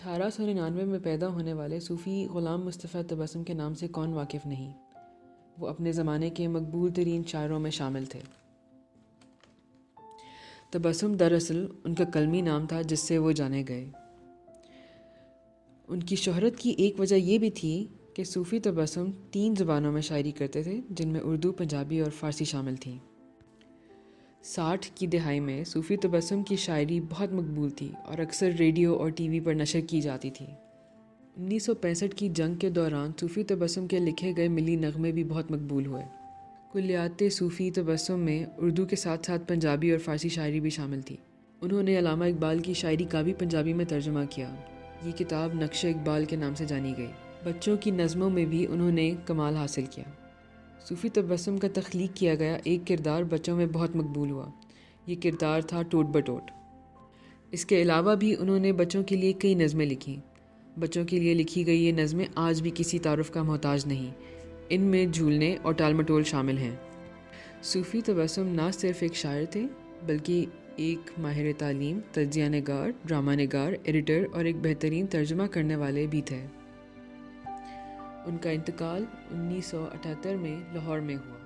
1899 میں پیدا ہونے والے صوفی غلام مصطفیٰ تبسم کے نام سے کون واقف نہیں؟ وہ اپنے زمانے کے مقبول ترین شاعروں میں شامل تھے۔ تبسم دراصل ان کا قلمی نام تھا جس سے وہ جانے گئے۔ ان کی شہرت کی ایک وجہ یہ بھی تھی کہ صوفی تبسم 3 زبانوں میں شاعری کرتے تھے، جن میں اردو، پنجابی اور فارسی شامل تھیں۔ 60 کی دہائی میں صوفی تبسم کی شاعری بہت مقبول تھی اور اکثر ریڈیو اور ٹی وی پر نشر کی جاتی تھی۔ 1965 کی جنگ کے دوران صوفی تبسم کے لکھے گئے ملی نغمے بھی بہت مقبول ہوئے۔ کلیات صوفی تبسم میں اردو کے ساتھ ساتھ پنجابی اور فارسی شاعری بھی شامل تھی۔ انہوں نے علامہ اقبال کی شاعری کا بھی پنجابی میں ترجمہ کیا۔ یہ کتاب نقش اقبال کے نام سے جانی گئی۔ بچوں کی نظموں میں بھی انہوں نے کمال حاصل کیا۔ صوفی تبسم کا تخلیق کیا گیا ایک کردار بچوں میں بہت مقبول ہوا۔ یہ کردار تھا ٹوٹ بٹوٹ۔ اس کے علاوہ بھی انہوں نے بچوں کے لیے کئی نظمیں لکھیں۔ بچوں کے لیے لکھی گئی یہ نظمیں آج بھی کسی تعارف کا محتاج نہیں۔ ان میں جھولنے اور ٹال مٹول شامل ہیں۔ صوفی تبسم نہ صرف ایک شاعر تھے بلکہ ایک ماہر تعلیم، تجزیہ نگار، ڈرامہ نگار، ایڈیٹر اور ایک بہترین ترجمہ کرنے والے بھی تھے۔ ان کا انتقال 1978 میں لاہور میں ہوا۔